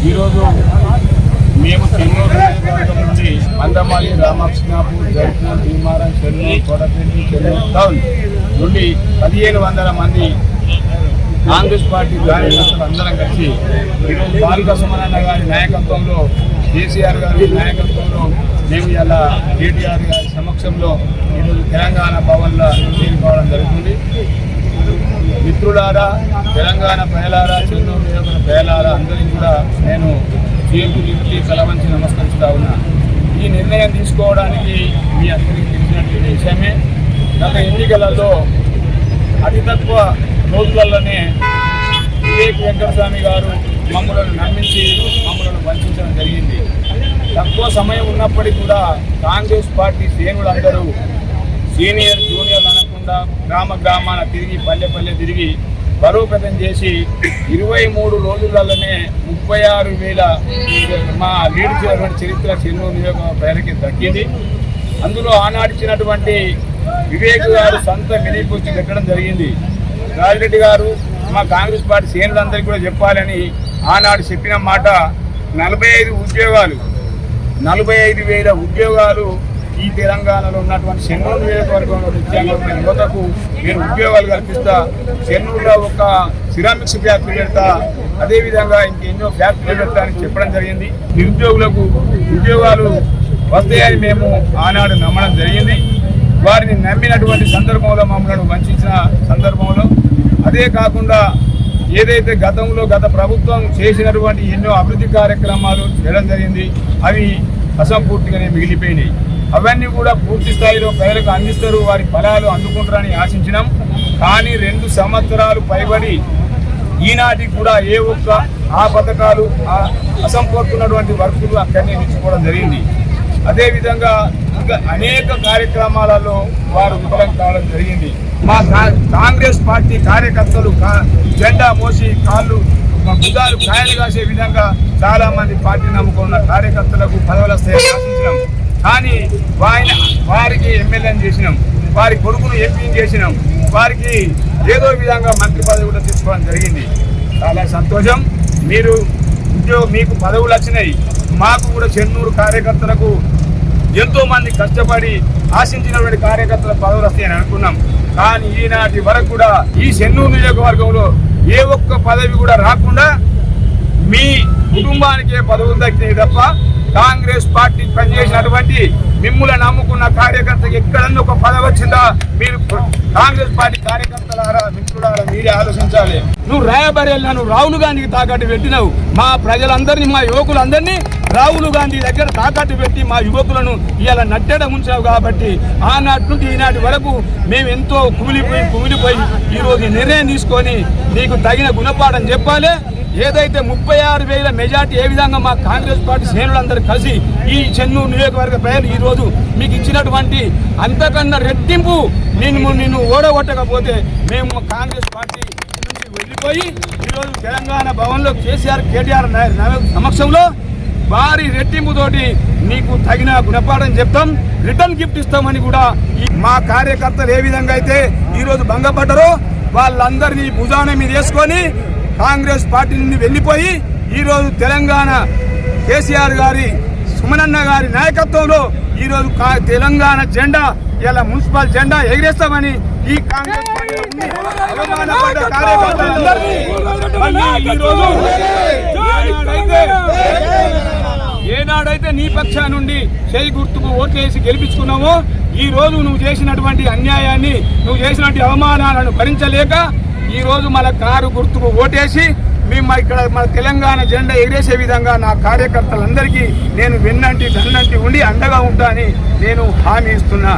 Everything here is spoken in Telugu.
ఈరోజు మేము చెన్నూరు నియోజకవర్గం నుంచి మందమాలి, రామకృష్ణాపూర్, జైపూర్, భీమారం, చెన్నూరు, కోటపల్లి, చెన్నూరు టౌన్ నుండి 1500 మంది కాంగ్రెస్ పార్టీ కార్యకర్తలు అందరం కలిసి ఈరోజు బాలిక సుమనన్న గారి నాయకత్వంలో, కేసీఆర్ గారి నాయకత్వంలో మేము ఇలా కేటీఆర్ గారి సమక్షంలో ఈరోజు తెలంగాణ భవన్లో చేరుకోవడం జరుగుతుంది. మిత్రులారా, తెలంగాణ ప్రజలారా, చెన్నూరు నియోజకవర్గ ప్రజలారా అందరికీ కూడా నేను చేతులెత్తి తలవంచి నమస్కరిస్తా ఉన్నా. ఈ నిర్ణయం తీసుకోవడానికి మీ అందరికీ తెలిసినటువంటి విషయమే. గత ఎన్నికలలో అతి తక్కువ రోజులలోనే వివేక్ వెంకటస్వామి గారు మమ్మల్ని నమ్మించి మమ్మల్ని వంచడం జరిగింది. తక్కువ సమయం ఉన్నప్పటికీ కూడా కాంగ్రెస్ పార్టీ శ్రేణులందరూ సీనియర్ జూనియర్ అనకుండా గ్రామ గ్రామాన తిరిగి పల్లె తిరిగి బలోపేతం చేసి 23 రోజులలోనే 36,000 మా లీడ్ చేసినటువంటి చరిత్ర చెన్నూరు నియోజకవర్గ ప్రజలకి దక్కింది. అందులో ఆనాడిచ్చినటువంటి వివేక్ గారు సొంత మినీపూర్తి పెట్టడం జరిగింది. రాజిరెడ్డి గారు మా కాంగ్రెస్ పార్టీ శ్రేణులందరికీ కూడా చెప్పాలని ఆనాడు చెప్పిన మాట 45,000 ఉద్యోగాలు ఈ తెలంగాణలో ఉన్నటువంటి చెన్నూరు నియోజకవర్గంలో నిత్యాంగ యువతకు నేను ఉద్యోగాలు కల్పిస్తా, చెన్నూరులో ఒక సిరామిక్స్ ఫ్యాక్టరీ పెడతా, అదేవిధంగా ఇంకెన్నో ఫ్యాక్టరీలు పెడతా అని చెప్పడం జరిగింది. నిరుద్యోగులకు ఉద్యోగాలు వస్తాయని మేము ఆనాడు నమ్మడం జరిగింది. వారిని నమ్మినటువంటి సందర్భంలో మమ్మల్ని వంచిన సందర్భంలో, అదే కాకుండా ఏదైతే గత ప్రభుత్వం చేసినటువంటి ఎన్నో అభివృద్ధి కార్యక్రమాలు చేయడం జరిగింది, అవి అసంపూర్తిగానే మిగిలిపోయినాయి. అవన్నీ కూడా పూర్తి స్థాయిలో ప్రజలకు అందిస్తారు, వారి ఫలాలు అందుకుంటారని ఆశించినాం. కానీ 2 సంవత్సరాలు పైబడి ఈనాటికి కూడా ఏ ఒక్క ఆ పథకాలు అసంపూర్తున్నటువంటి వర్కులు అక్కడనే నిలిచిపోవడం జరిగింది. అదేవిధంగా ఇంకా అనేక కార్యక్రమాలలో వారు విఫలం కావడం జరిగింది. మా కాంగ్రెస్ పార్టీ కార్యకర్తలు జెండా మోసి కాళ్ళు భుజాలు కాయలు కాసే విధంగా చాలా మంది పార్టీ నమ్ముకున్న కార్యకర్తలకు పదవులు వస్తాయని ఆశించినాం. కానీ వారికి ఎమ్మెల్యేని చేసినాం, వారి కొడుకును ఎంపీని చేసినాం, వారికి ఏదో విధంగా మంత్రి పదవి కూడా తీసుకోవడం జరిగింది. చాలా సంతోషం. మీకు పదవులు వచ్చినాయి, మాకు కూడా చెన్నూరు కార్యకర్తలకు ఎంతో మంది కష్టపడి ఆశించినటువంటి కార్యకర్తల పదవులు వస్తాయని అనుకున్నాం. కానీ ఈనాటి వరకు కూడా ఈ చెన్నూరు నియోజకవర్గంలో ఏ ఒక్క పదవి కూడా రాకుండా మీ కుటుంబానికే పదవులు దక్కినాయి తప్ప కాంగ్రెస్ పార్టీ పనిచేసినటువంటి మిమ్ముల నమ్ముకున్న కార్యకర్తకి ఎక్కడన్నా ఒక పదవి వచ్చిందా? మీరు కాంగ్రెస్ పార్టీ కార్యకర్తలారా, మిత్రులారా, మీరే ఆలోచించాలి. నువ్వు రాయబరేళ్ళ నువ్వు రాహుల్ గాంధీకి తాకట్టు పెట్టినావు. మా ప్రజలందరినీ, మా యువకులందరినీ రాహుల్ గాంధీ దగ్గర తాకట్టు పెట్టి మా యువకులను ఇలా నట్టేయడం ఉంచావు. కాబట్టి ఆనాటి నుండి ఈనాటి వరకు మేము ఎంతో కుమిలిపోయి ఈరోజు నిర్ణయం తీసుకొని నీకు తగిన గుణపాఠం చెప్పాలి. ఏదైతే 36,000 మెజార్టీ ఏ విధంగా మా కాంగ్రెస్ పార్టీ శ్రేణులందరూ కలిసి ఈ చెన్నూరు నియోజకవర్గ ప్రజలు ఈరోజు మీకు ఇచ్చినటువంటి అంతకన్నా రెట్టింపు నిన్ను ఓడగొట్టకపోతే మేము కాంగ్రెస్ పార్టీ నుంచి వెళ్ళిపోయి ఈరోజు తెలంగాణ భవన్లో కేటీఆర్ సమక్షంలో భారీ రెట్టింపుతోటి నీకు తగిన గుణపాఠం చెప్తాం, రిటర్న్ గిఫ్ట్ ఇస్తామని కూడా మా కార్యకర్తలు ఏ విధంగా అయితే ఈరోజు భంగపడ్డారో వాళ్ళందరినీ భుజాన మీద వేసుకొని కాంగ్రెస్ పార్టీ నుండి వెళ్ళిపోయి ఈరోజు తెలంగాణ కేసీఆర్ గారి, సుమనన్న గారి నాయకత్వంలో ఈరోజు తెలంగాణ జెండా, ఇలా మున్సిపల్ జెండా ఎగిరేస్తామని ఈ కాంగ్రెస్ పార్టీ అవమానపడ్డ కార్యకర్తలందరినీ ఏనాడైతే నీ పక్షా నుండి చేయి గుర్తుకు ఓట్లేసి గెలిపించుకున్నావో ఈ రోజు నువ్వు చేసినటువంటి అన్యాయాన్ని, నువ్వు చేసినటువంటి అవమానాలను భరించలేక ఈ రోజు మన కారు గుర్తుకు ఓటేసి మేము ఇక్కడ మన తెలంగాణ జెండా ఎగిరేసే విధంగా నా కార్యకర్తలందరికీ నేను వెన్నంటి దన్నంటి ఉండి అండగా ఉంటానని నేను హామీ ఇస్తున్నా.